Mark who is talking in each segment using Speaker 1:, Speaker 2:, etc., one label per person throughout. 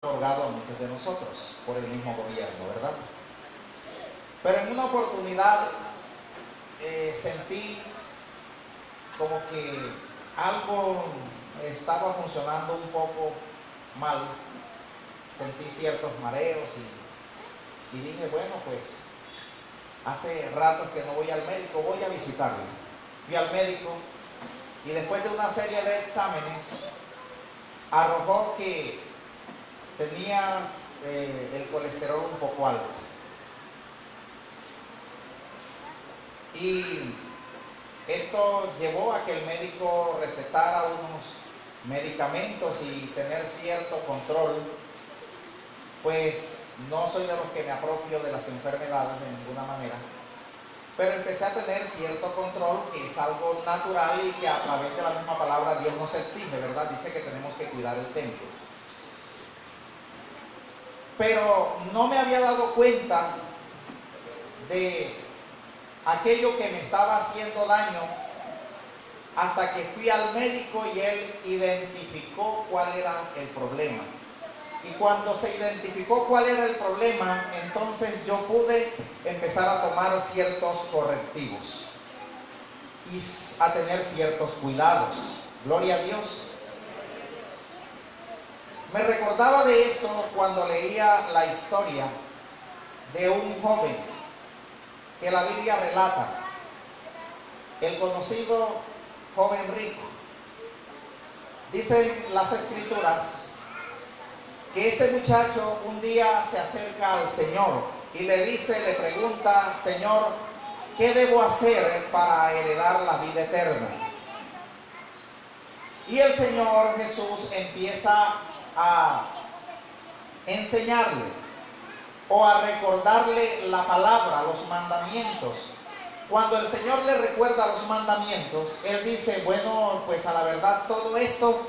Speaker 1: otorgado a muchos de nosotros por el mismo gobierno, ¿verdad? Pero en una oportunidad sentí como que algo estaba funcionando un poco mal. Sentí ciertos mareos y dije, bueno, pues hace rato que no voy al médico, voy a visitarlo. Fui al médico y después de una serie de exámenes arrojó que tenía el colesterol un poco alto. Y esto llevó a que el médico recetara unos medicamentos y tener cierto control. Pues no soy de los que me apropio de las enfermedades de ninguna manera, pero empecé a tener cierto control, que es algo natural y que a través de la misma palabra Dios nos exige, ¿verdad? Dice que tenemos que cuidar el templo. Pero no me había dado cuenta de aquello que me estaba haciendo daño hasta que fui al médico y él identificó cuál era el problema. Y cuando se identificó cuál era el problema, entonces yo pude empezar a tomar ciertos correctivos y a tener ciertos cuidados. Gloria a Dios. Me recordaba de esto cuando leía la historia de un joven que la Biblia relata, el conocido joven rico. Dicen las escrituras que este muchacho un día se acerca al Señor y le pregunta, Señor, ¿qué debo hacer para heredar la vida eterna? Y el Señor Jesús empieza a enseñarle o a recordarle la palabra, los mandamientos. Cuando el Señor le recuerda los mandamientos, Él dice, bueno, pues a la verdad todo esto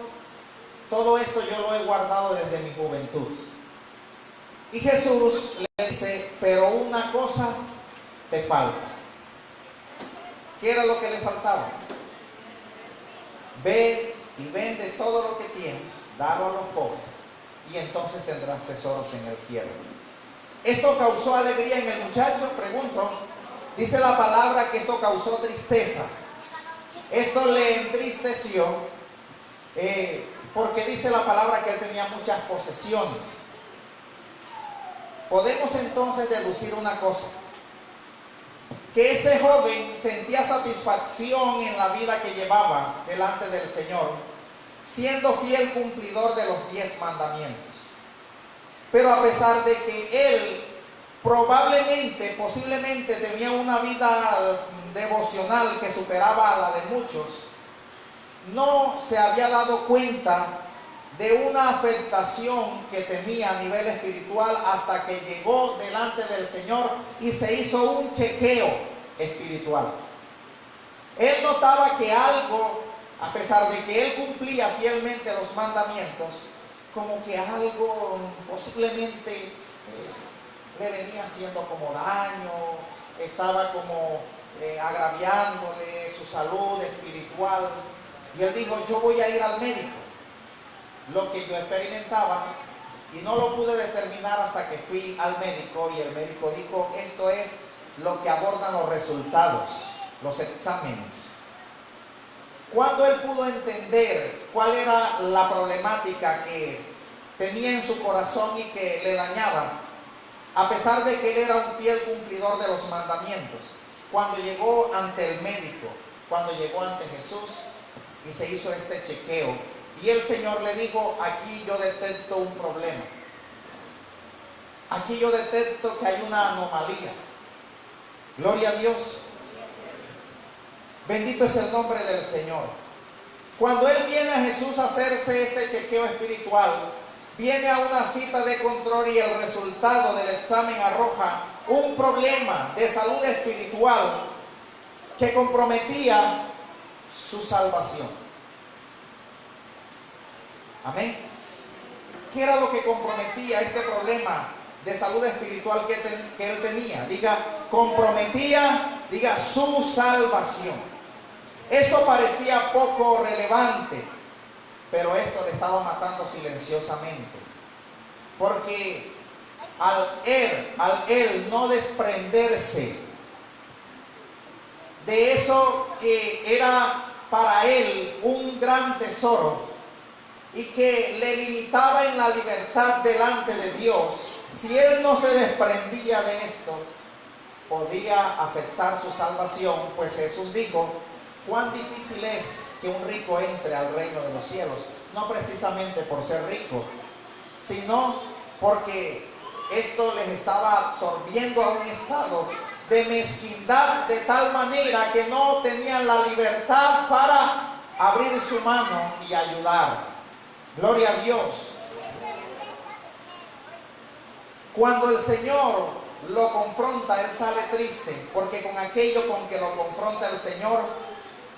Speaker 1: yo lo he guardado desde mi juventud. Y Jesús le dice, pero una cosa te falta. ¿Qué era lo que le faltaba? Ve y vende todo lo que tienes, dalo a los pobres, y entonces tendrás tesoros en el cielo. ¿Esto causó alegría en el muchacho? Pregunto. Dice la palabra que esto causó tristeza. Esto le entristeció, porque dice la palabra que él tenía muchas posesiones. Podemos entonces deducir una cosa, que este joven sentía satisfacción en la vida que llevaba delante del Señor, siendo fiel cumplidor de los 10 mandamientos. Pero a pesar de que él posiblemente tenía una vida devocional que superaba a la de muchos, no se había dado cuenta de una afectación que tenía a nivel espiritual hasta que llegó delante del Señor y se hizo un chequeo espiritual. Él notaba que algo, a pesar de que él cumplía fielmente los mandamientos, como que algo posiblemente le venía haciendo como daño, estaba como agraviándole su salud espiritual. Y él dijo, yo voy a ir al médico. Lo que yo experimentaba, y no lo pude determinar hasta que fui al médico, y el médico dijo, esto es lo que abordan los resultados, los exámenes. Cuando él pudo entender cuál era la problemática que tenía en su corazón y que le dañaba, a pesar de que él era un fiel cumplidor de los mandamientos, cuando llegó ante el médico, cuando llegó ante Jesús y se hizo este chequeo, y el Señor le dijo, aquí yo detecto un problema, aquí yo detecto que hay una anomalía. Gloria a Dios. Bendito es el nombre del Señor. Cuando él viene a Jesús a hacerse este chequeo espiritual, viene a una cita de control y el resultado del examen arroja un problema de salud espiritual que comprometía su salvación. Amén. ¿Qué era lo que comprometía este problema de salud espiritual que él tenía? Comprometía su salvación. Esto parecía poco relevante, pero esto le estaba matando silenciosamente. porque al él no desprenderse de eso que era para él un gran tesoro y que le limitaba en la libertad delante de Dios, si él no se desprendía de esto, podía afectar su salvación. Pues Jesús dijo: cuán difícil es que un rico entre al reino de los cielos, no precisamente por ser rico, sino porque esto les estaba absorbiendo a un estado de mezquindad, de tal manera que no tenían la libertad para abrir su mano y ayudar. Gloria a Dios. Cuando el Señor lo confronta, él sale triste, porque con aquello con que lo confronta el Señor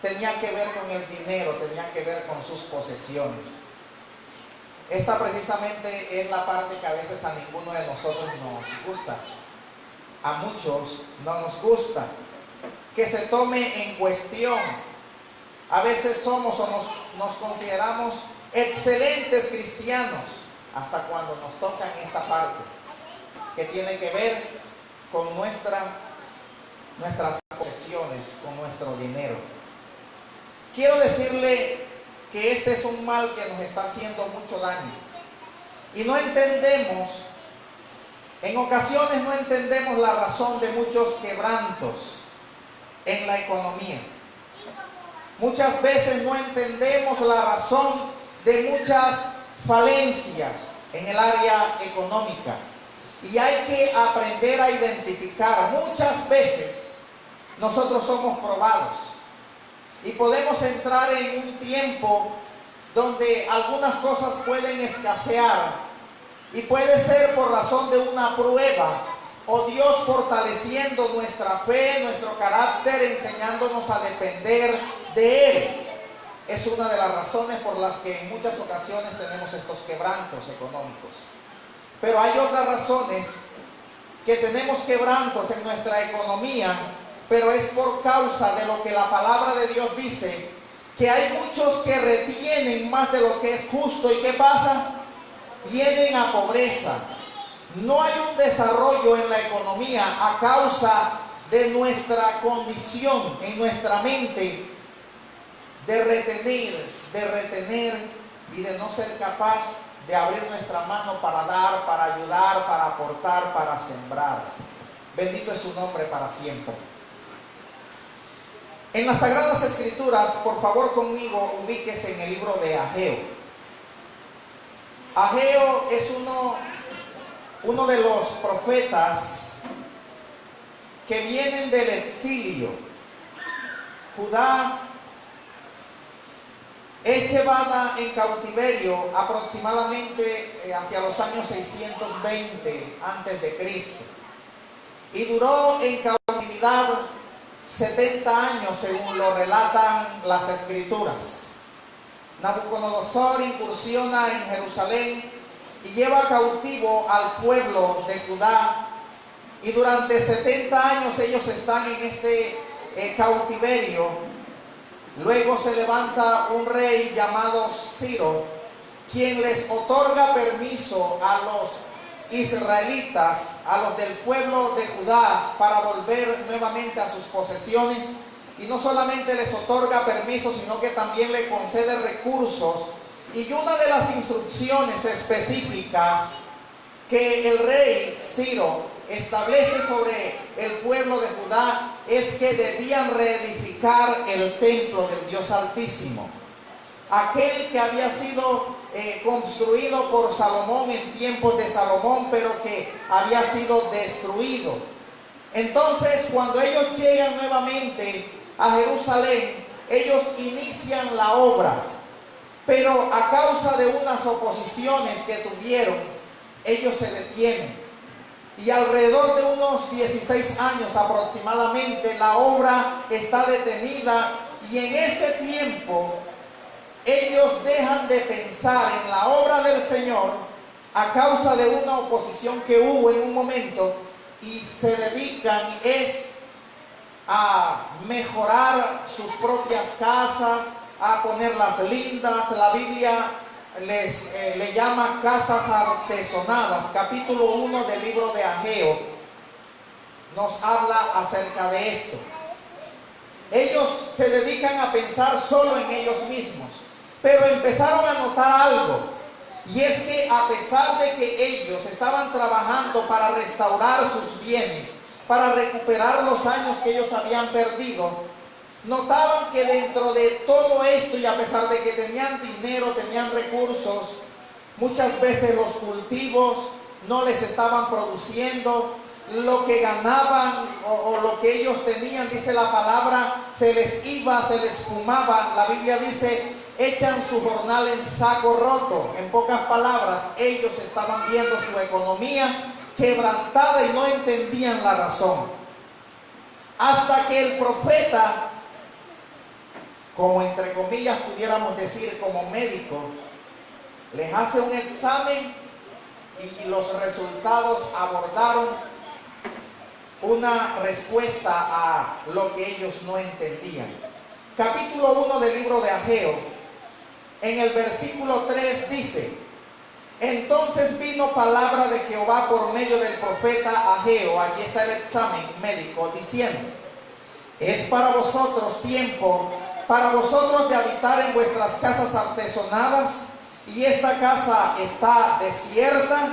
Speaker 1: tenía que ver con el dinero, tenía que ver con sus posesiones. Esta precisamente es la parte que a veces a ninguno de nosotros nos gusta. A muchos no nos gusta que se tome en cuestión. A veces somos o nos consideramos excelentes cristianos hasta cuando nos tocan esta parte que tiene que ver con nuestras posesiones, con nuestro dinero. Quiero decirle que este es un mal que nos está haciendo mucho daño y no entendemos, en ocasiones no entendemos la razón de muchos quebrantos en la economía. Muchas veces no entendemos la razón de muchas falencias en el área económica. Y hay que aprender a identificar. Muchas veces nosotros somos probados y podemos entrar en un tiempo donde algunas cosas pueden escasear, y puede ser por razón de una prueba, o Dios fortaleciendo nuestra fe, nuestro carácter, enseñándonos a depender de Él. Es una de las razones por las que en muchas ocasiones tenemos estos quebrantos económicos. Pero hay otras razones que tenemos quebrantos en nuestra economía, pero es por causa de lo que la palabra de Dios dice, que hay muchos que retienen más de lo que es justo. ¿Y qué pasa? Vienen a pobreza. No hay un desarrollo en la economía a causa de nuestra condición en nuestra mente de retener y de no ser capaz de abrir nuestra mano para dar, para ayudar, para aportar, para sembrar. Bendito es su nombre para siempre. En las Sagradas Escrituras, por favor conmigo, ubíquese en el libro de Ageo. Ageo es uno de los profetas que vienen del exilio. Judá es llevada en cautiverio aproximadamente hacia los años 620 antes de Cristo, y duró en cautividad 70 años según lo relatan las Escrituras. Nabucodonosor incursiona en Jerusalén y lleva cautivo al pueblo de Judá, y durante 70 años ellos están en este cautiverio. Luego se levanta un rey llamado Ciro, quien les otorga permiso a los israelitas, a los del pueblo de Judá, para volver nuevamente a sus posesiones. Y no solamente les otorga permiso, sino que también le concede recursos. Y una de las instrucciones específicas que el rey Ciro establece sobre el pueblo de Judá es que debían reedificar el templo del Dios Altísimo, aquel que había sido construido por Salomón en tiempos de Salomón, pero que había sido destruido. Entonces, cuando ellos llegan nuevamente a Jerusalén, ellos inician la obra, pero a causa de unas oposiciones que tuvieron, ellos se detienen. Y alrededor de unos 16 años aproximadamente la obra está detenida, y en este tiempo ellos dejan de pensar en la obra del Señor a causa de una oposición que hubo en un momento, y se dedican a mejorar sus propias casas, a ponerlas lindas. La Biblia le llama casas artesonadas. Capítulo 1 del libro de Ageo nos habla acerca de esto. Ellos se dedican a pensar solo en ellos mismos, pero empezaron a notar algo, y es que a pesar de que ellos estaban trabajando para restaurar sus bienes, para recuperar los años que ellos habían perdido, notaban que dentro de todo esto, y a pesar de que tenían dinero, tenían recursos, muchas veces los cultivos no les estaban produciendo. Lo que ganaban o lo que ellos tenían, dice la palabra, se les iba, se les fumaba. La Biblia dice, echan su jornal en saco roto. En pocas palabras, ellos estaban viendo su economía quebrantada y no entendían la razón. Hasta que el profeta, como entre comillas pudiéramos decir como médico, les hace un examen y los resultados abordaron una respuesta a lo que ellos no entendían. Capítulo 1 del libro de Ageo, en el versículo 3 dice: entonces vino palabra de Jehová por medio del profeta Ageo, aquí está el examen médico, diciendo: es para vosotros tiempo, para vosotros de habitar en vuestras casas artesonadas, y esta casa está desierta.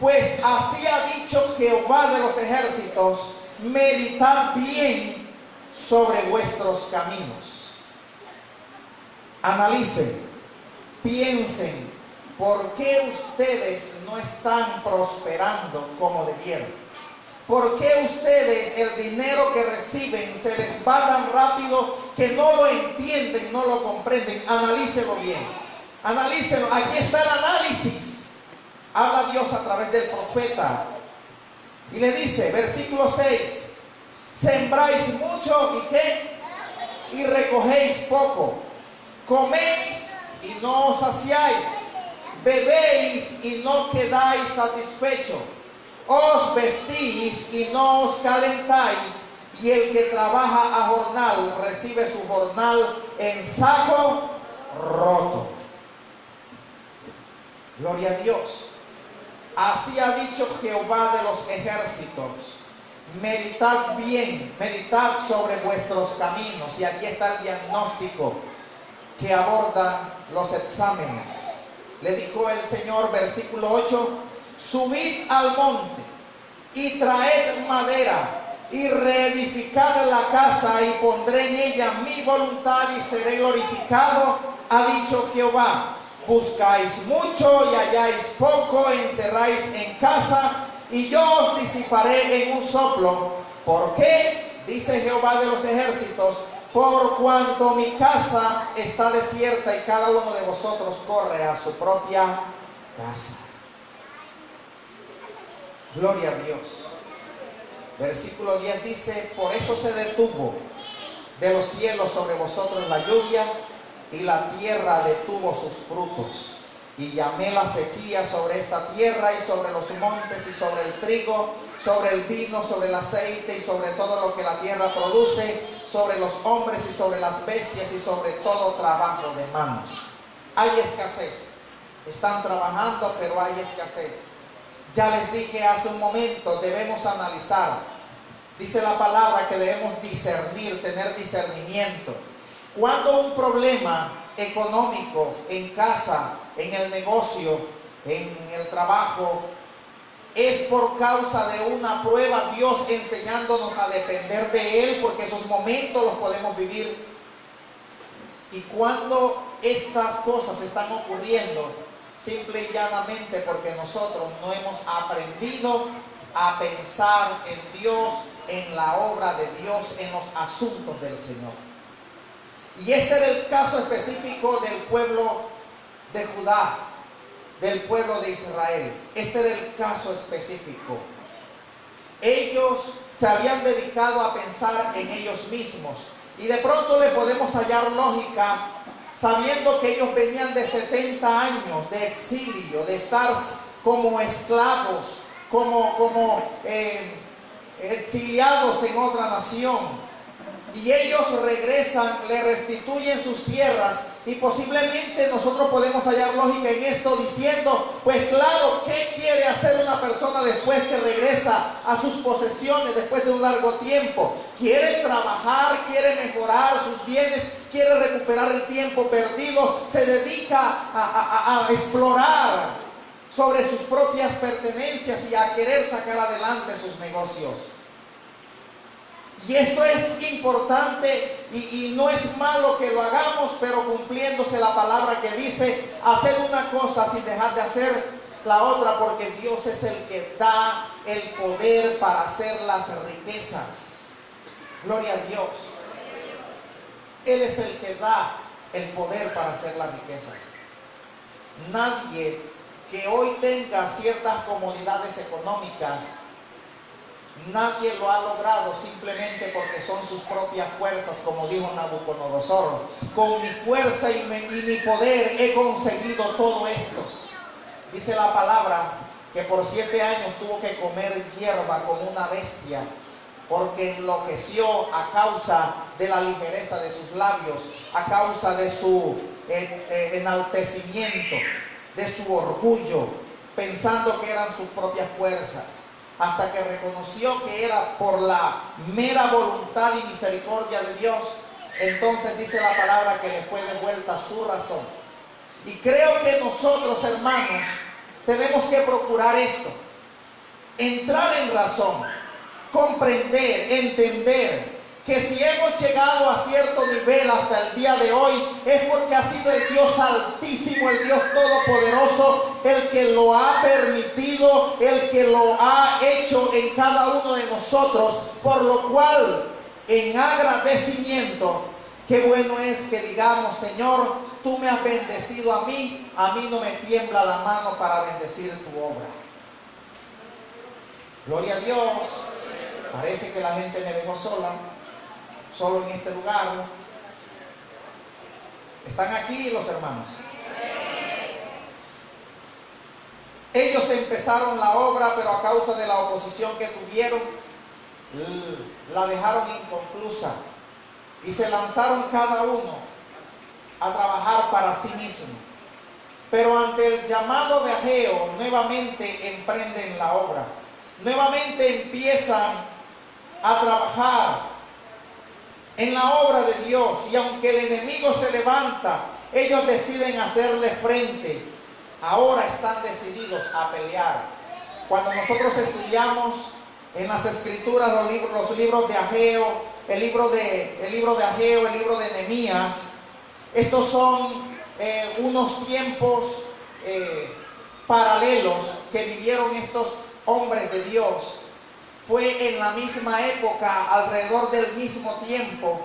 Speaker 1: Pues así ha dicho Jehová de los ejércitos: meditad bien sobre vuestros caminos. Analicen, piensen, ¿por qué ustedes no están prosperando como debieran? ¿Por qué ustedes el dinero que reciben se les va tan rápido que no lo entienden, no lo comprenden? Analícenlo bien, analícenlo, aquí está el análisis. Habla Dios a través del profeta y le dice, versículo 6: sembráis mucho y ¿qué? Y recogéis poco, coméis y no os saciáis, bebéis y no quedáis satisfechos, os vestís y no os calentáis, y el que trabaja a jornal recibe su jornal en saco roto. Gloria a Dios. Así ha dicho Jehová de los ejércitos: meditad bien, meditad sobre vuestros caminos. Y aquí está el diagnóstico que abordan los exámenes. Le dijo el Señor, versículo 8: subid al monte y traed madera y reedificad la casa, y pondré en ella mi voluntad y seré glorificado, ha dicho Jehová. Buscáis mucho y halláis poco, encerráis en casa y yo os disiparé en un soplo. ¿Por qué? Dice Jehová de los ejércitos: por cuanto mi casa está desierta y cada uno de vosotros corre a su propia casa. Gloria a Dios. Versículo 10 dice: por eso se detuvo de los cielos sobre vosotros la lluvia, y la tierra detuvo sus frutos, y llamé la sequía sobre esta tierra, y sobre los montes, y sobre el trigo, sobre el vino, sobre el aceite, y sobre todo lo que la tierra produce, sobre los hombres y sobre las bestias, y sobre todo trabajo de manos. Hay escasez. Están trabajando, pero hay escasez. Ya les dije hace un momento, debemos analizar. Dice la palabra que debemos discernir, tener discernimiento. Cuando un problema económico en casa, en el negocio, en el trabajo, es por causa de una prueba, Dios enseñándonos a depender de Él, porque esos momentos los podemos vivir. Y cuando estas cosas están ocurriendo, simple y llanamente porque nosotros no hemos aprendido a pensar en Dios, en la obra de Dios, en los asuntos del Señor. Y este era el caso específico del pueblo de Judá, del pueblo de Israel. Este era el caso específico. Ellos se habían dedicado a pensar en ellos mismos. Y de pronto le podemos hallar lógica, sabiendo que ellos venían de 70 años de exilio, de estar como esclavos, como exiliados en otra nación. Y ellos regresan, le restituyen sus tierras Y posiblemente nosotros podemos hallar lógica en esto diciendo, pues claro, ¿qué quiere hacer una persona después que regresa a sus posesiones después de un largo tiempo? Quiere trabajar, quiere mejorar sus bienes, quiere recuperar el tiempo perdido, se dedica a explorar sobre sus propias pertenencias y a querer sacar adelante sus negocios. Y esto es importante y no es malo que lo hagamos, pero cumpliéndose la palabra que dice, hacer una cosa sin dejar de hacer la otra, porque Dios es el que da el poder para hacer las riquezas. Gloria a Dios. Él es el que da el poder para hacer las riquezas. Nadie que hoy tenga ciertas comodidades económicas, nadie lo ha logrado simplemente porque son sus propias fuerzas, como dijo Nabucodonosor. Con mi fuerza y mi poder he conseguido todo esto. Dice la palabra que por 7 años tuvo que comer hierba como una bestia, porque enloqueció a causa de la ligereza de sus labios, a causa de su enaltecimiento, de su orgullo, pensando que eran sus propias fuerzas. Hasta que reconoció que era por la mera voluntad y misericordia de Dios, entonces dice la palabra que le fue devuelta su razón. Y creo que nosotros, hermanos, tenemos que procurar esto: entrar en razón, comprender, entender que si hemos llegado a cierto nivel hasta el día de hoy, es porque ha sido el Dios Altísimo, el Dios Todopoderoso, el que lo ha permitido, el que lo ha hecho en cada uno de nosotros, por lo cual, en agradecimiento, qué bueno es que digamos: Señor, tú me has bendecido a mí no me tiembla la mano para bendecir tu obra. Gloria a Dios. Parece que la gente me dejó solo en este lugar. ¿Están aquí los hermanos? Ellos empezaron la obra, pero a causa de la oposición que tuvieron, la dejaron inconclusa y se lanzaron cada uno a trabajar para sí mismo. Pero ante el llamado de Ageo, nuevamente emprenden la obra, nuevamente empiezan a trabajar en la obra de Dios, y aunque el enemigo se levanta, ellos deciden hacerle frente. Ahora están decididos a pelear. Cuando nosotros estudiamos en las escrituras los libros de Ageo, el libro de Ageo, el libro de Nehemías, estos son unos tiempos paralelos que vivieron estos hombres de Dios. Fue en la misma época, alrededor del mismo tiempo,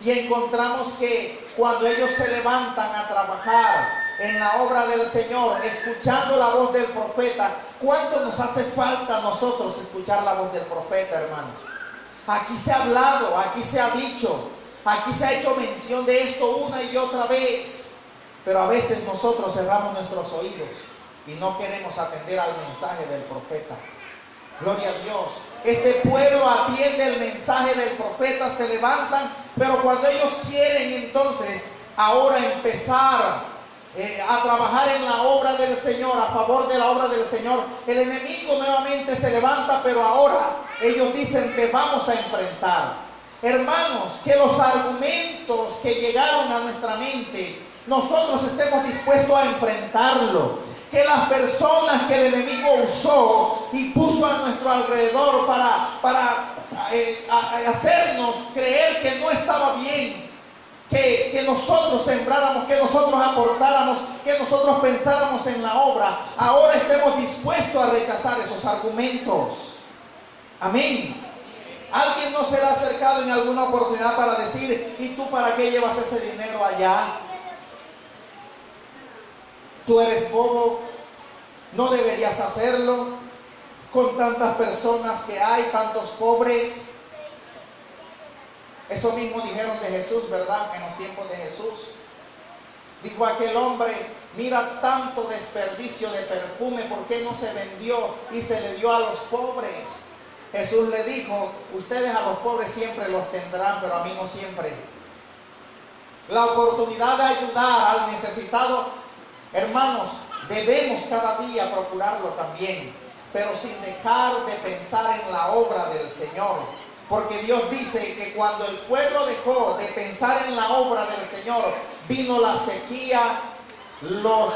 Speaker 1: y encontramos que cuando ellos se levantan a trabajar en la obra del Señor, escuchando la voz del profeta, ¿cuánto nos hace falta a nosotros escuchar la voz del profeta, hermanos? Aquí se ha hablado, aquí se ha dicho, aquí se ha hecho mención de esto una y otra vez, pero a veces nosotros cerramos nuestros oídos y no queremos atender al mensaje del profeta. Gloria a Dios. Este pueblo atiende el mensaje del profeta, se levantan, pero cuando ellos quieren entonces ahora empezar a trabajar en la obra del Señor, a favor de la obra del Señor, el enemigo nuevamente se levanta, pero ahora ellos dicen: te vamos a enfrentar. Hermanos, que los argumentos que llegaron a nuestra mente, nosotros estemos dispuestos a enfrentarlo. Que las personas que el enemigo usó y puso a nuestro alrededor para hacernos creer que no estaba bien, que nosotros sembráramos, que nosotros aportáramos, que nosotros pensáramos en la obra, ahora estemos dispuestos a rechazar esos argumentos. Amén. Alguien no será acercado en alguna oportunidad para decir: ¿y tú para qué llevas ese dinero allá? Tú eres bobo, no deberías hacerlo, con tantas personas que hay, tantos pobres. Eso mismo dijeron de Jesús, ¿verdad? En los tiempos de Jesús. Dijo aquel hombre: mira tanto desperdicio de perfume, ¿por qué no se vendió y se le dio a los pobres? Jesús le dijo: ustedes a los pobres siempre los tendrán, pero a mí no siempre. la oportunidad de ayudar al necesitado, hermanos, debemos cada día procurarlo también, pero sin dejar de pensar en la obra del Señor. Porque Dios dice que cuando el pueblo dejó de pensar en la obra del Señor, vino la sequía, los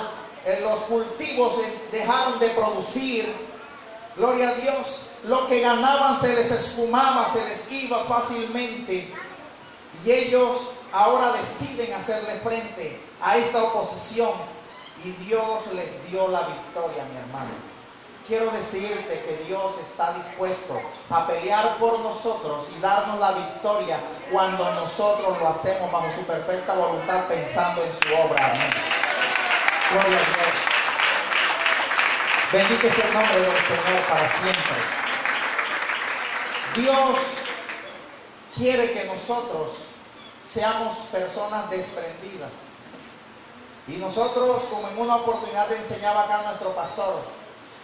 Speaker 1: cultivos dejaron de producir. Gloria a Dios, lo que ganaban se les esfumaba, se les iba fácilmente. Y ellos ahora deciden hacerle frente a esta oposición. Y Dios les dio la victoria, mi hermano. Quiero decirte que Dios está dispuesto a pelear por nosotros y darnos la victoria cuando nosotros lo hacemos bajo su perfecta voluntad, pensando en su obra. Amén. Gloria a Dios. Bendito sea el nombre del Señor para siempre. Dios quiere que nosotros seamos personas desprendidas. Y nosotros, como en una oportunidad le enseñaba acá a nuestro pastor,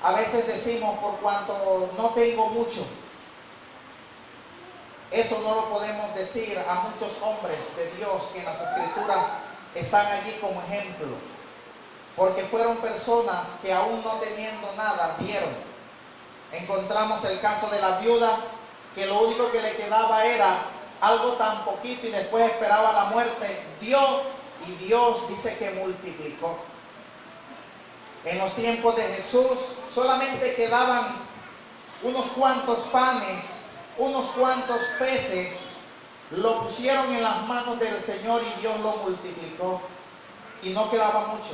Speaker 1: a veces decimos, por cuanto no tengo mucho. Eso no lo podemos decir a muchos hombres de Dios que en las Escrituras están allí como ejemplo. Porque fueron personas que aún no teniendo nada, dieron. Encontramos el caso de la viuda, que lo único que le quedaba era algo tan poquito y después esperaba la muerte. Dio, y Dios dice que multiplicó. En los tiempos de Jesús solamente quedaban unos cuantos panes, unos cuantos peces. Lo pusieron en las manos del Señor y Dios lo multiplicó. Y no quedaba mucho.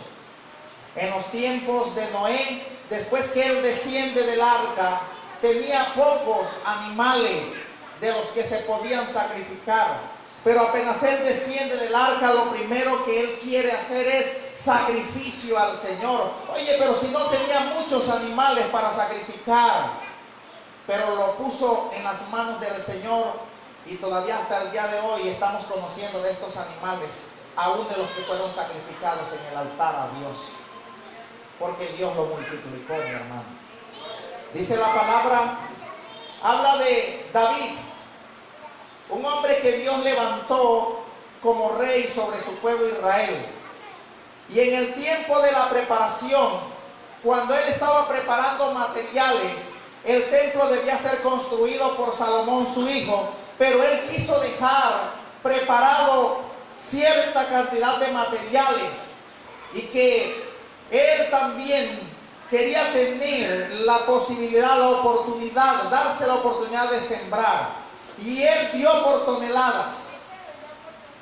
Speaker 1: En los tiempos de Noé, después que él desciende del arca, tenía pocos animales de los que se podían sacrificar. Pero apenas él desciende del arca, lo primero que él quiere hacer es sacrificio al Señor. Oye, pero si no tenía muchos animales para sacrificar, pero lo puso en las manos del Señor, y todavía hasta el día de hoy estamos conociendo de estos animales, aún de los que fueron sacrificados en el altar a Dios, porque Dios lo multiplicó, mi hermano. Dice la palabra, habla de David, un hombre que Dios levantó como rey sobre su pueblo Israel. Y en el tiempo de la preparación, cuando él estaba preparando materiales, el templo debía ser construido por Salomón su hijo, pero él quiso dejar preparado cierta cantidad de materiales, y que él también quería tener la posibilidad, la oportunidad, darse la oportunidad de sembrar. Y él dio por toneladas.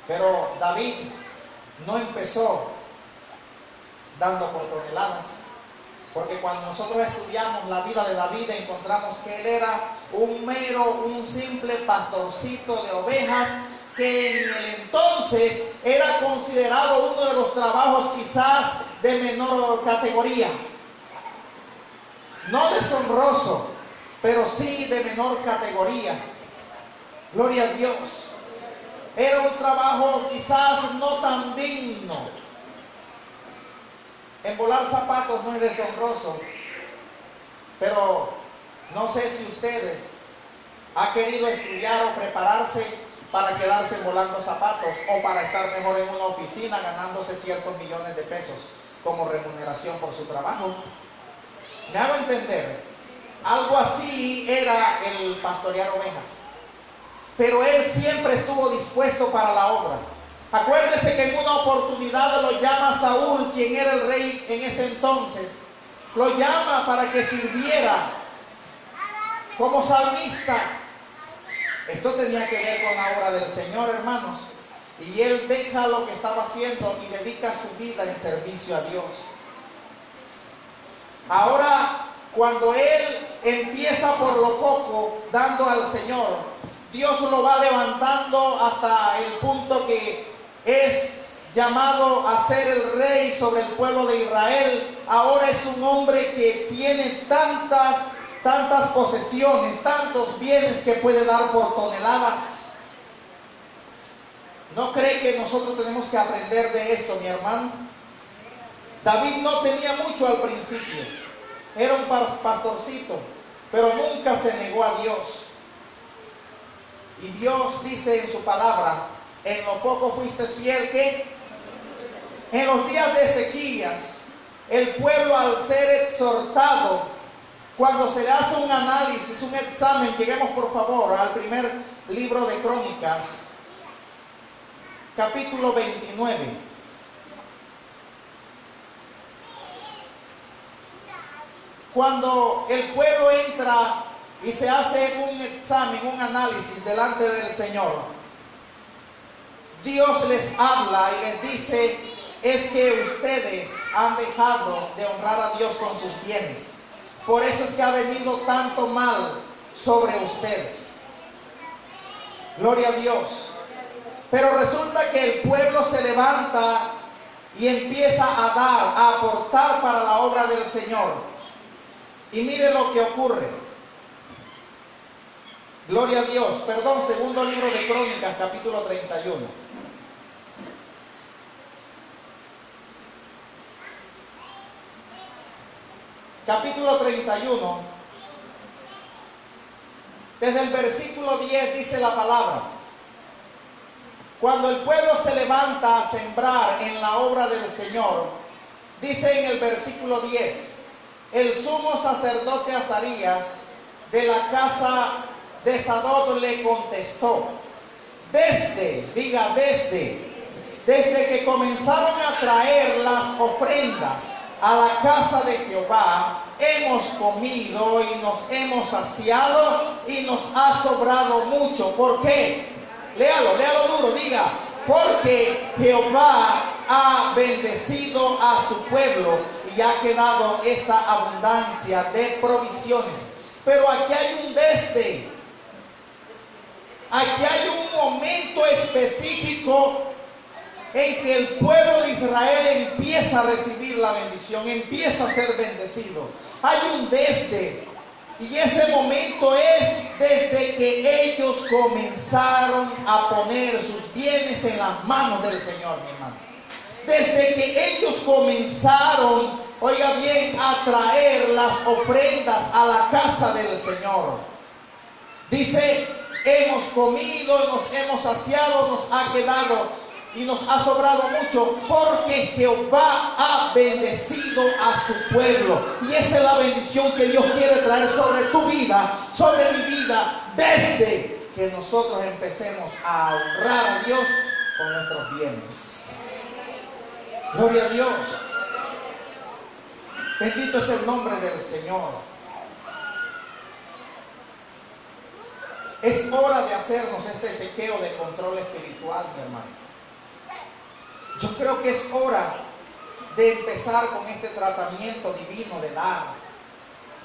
Speaker 1: Pero David no empezó dando por toneladas. Porque cuando nosotros estudiamos la vida de David, encontramos que él era un simple pastorcito de ovejas, que en el entonces era considerado uno de los trabajos quizás de menor categoría. No deshonroso, pero sí de menor categoría. Gloria a Dios. Era un trabajo quizás no tan digno. Embolar zapatos no es deshonroso, pero no sé si usted ha querido estudiar o prepararse para quedarse embolando zapatos, o para estar mejor en una oficina ganándose ciertos millones de pesos como remuneración por su trabajo. ¿Me hago entender? Algo así era el pastorear ovejas. Pero él siempre estuvo dispuesto para la obra. Acuérdese que en una oportunidad lo llama Saúl, quien era el rey en ese entonces. Lo llama para que sirviera como salmista. Esto tenía que ver con la obra del Señor, hermanos. Y él deja lo que estaba haciendo y dedica su vida en servicio a Dios. Ahora, cuando él empieza por lo poco, dando al Señor, Dios lo va levantando hasta el punto que es llamado a ser el rey sobre el pueblo de Israel. Ahora es un hombre que tiene tantas posesiones, tantos bienes que puede dar por toneladas. ¿No cree que nosotros tenemos que aprender de esto, mi hermano? David no tenía mucho al principio. Era un pastorcito, pero nunca se negó a Dios. Y Dios dice en su palabra, en lo poco fuiste fiel, ¿qué? En los días de Ezequías, el pueblo, al ser exhortado, cuando se le hace un análisis, un examen, lleguemos por favor al primer libro de Crónicas, capítulo 29. Cuando el pueblo entra y se hace un examen, un análisis delante del Señor, Dios les habla y les dice: es que ustedes han dejado de honrar a Dios con sus bienes. Por eso es que ha venido tanto mal sobre ustedes. Gloria a Dios. Pero resulta que el pueblo se levanta y empieza a dar, a aportar para la obra del Señor. Y mire lo que ocurre. Gloria a Dios. Perdón, segundo libro de Crónicas, capítulo 31. Capítulo 31, desde el versículo 10 dice la palabra: cuando el pueblo se levanta a sembrar en la obra del Señor, dice en el versículo 10, el sumo sacerdote Azarías de la casa de Sadok le contestó: desde que comenzaron a traer las ofrendas a la casa de Jehová, hemos comido y nos hemos saciado y nos ha sobrado mucho. ¿Por qué? Léalo duro, diga: porque Jehová ha bendecido a su pueblo y ha quedado esta abundancia de provisiones. Pero aquí hay un desde. Aquí hay un momento específico en que el pueblo de Israel empieza a recibir la bendición, empieza a ser bendecido. Hay un desde, y ese momento es desde que ellos comenzaron a poner sus bienes en las manos del Señor, mi hermano. Desde que ellos comenzaron, oiga bien, a traer las ofrendas a la casa del Señor. Dice: hemos comido, nos hemos saciado, nos ha quedado y nos ha sobrado mucho, porque Jehová ha bendecido a su pueblo. Y esa es la bendición que Dios quiere traer sobre tu vida, sobre mi vida, desde que nosotros empecemos a honrar a Dios con nuestros bienes. Gloria a Dios. Bendito es el nombre del Señor. Es hora de hacernos este chequeo de control espiritual, mi hermano. Yo creo que es hora de empezar con este tratamiento divino de dar,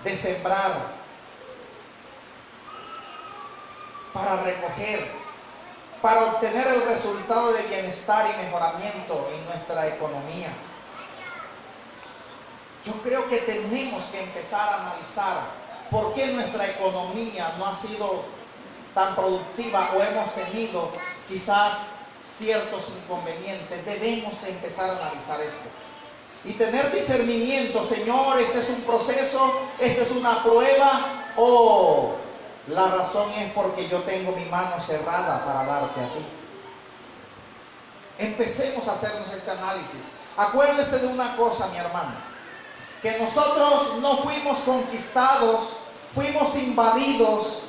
Speaker 1: de sembrar, para recoger, para obtener el resultado de bienestar y mejoramiento en nuestra economía. Yo creo que tenemos que empezar a analizar por qué nuestra economía no ha sido tan productiva o hemos tenido quizás ciertos inconvenientes. Debemos empezar a analizar esto y tener discernimiento. Señor, este es un proceso, esta es una prueba, o la razón es porque yo tengo mi mano cerrada para darte a ti. Empecemos a hacernos este análisis. Acuérdese de una cosa, mi hermano, que nosotros no fuimos conquistados, fuimos invadidos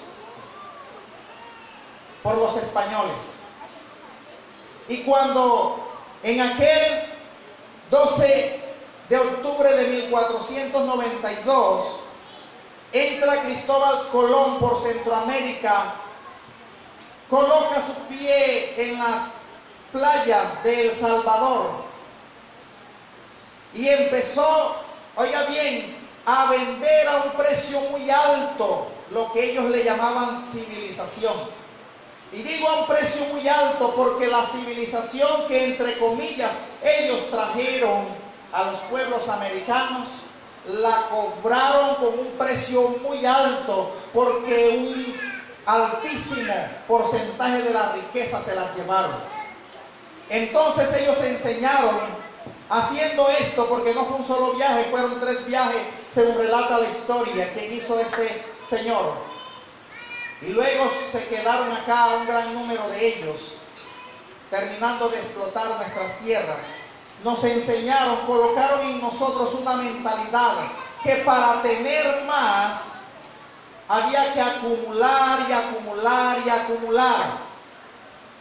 Speaker 1: por los españoles. Y cuando en aquel 12 de octubre de 1492 entra Cristóbal Colón por Centroamérica, coloca su pie en las playas de El Salvador y empezó, oiga bien, a vender a un precio muy alto lo que ellos le llamaban civilización. Y digo a un precio muy alto porque la civilización que, entre comillas, ellos trajeron a los pueblos americanos, la cobraron con un precio muy alto, porque un altísimo porcentaje de la riqueza se las llevaron. Entonces ellos enseñaron haciendo esto, porque no fue un solo viaje, fueron 3 viajes, según relata la historia, que hizo este señor. Y luego se quedaron acá un gran número de ellos. terminando de explotar nuestras tierras, nos enseñaron, colocaron en nosotros una mentalidad que para tener más había que acumular y acumular y acumular,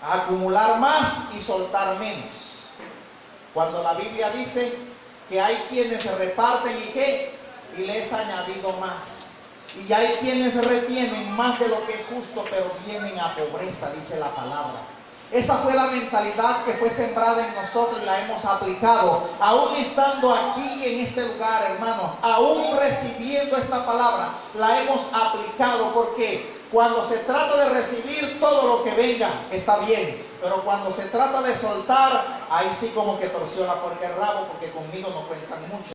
Speaker 1: acumular más y soltar menos. Cuando la Biblia dice que hay quienes reparten y qué, y les es añadido más. Y hay quienes retienen más de lo que es justo, pero vienen a pobreza, dice la palabra. Esa fue la mentalidad que fue sembrada en nosotros y la hemos aplicado. Aún estando aquí en este lugar, hermanos, aún recibiendo esta palabra, la hemos aplicado. Porque cuando se trata de recibir, todo lo que venga está bien. Pero cuando se trata de soltar, ahí sí como que torció la puerca el rabo, porque conmigo no cuentan mucho.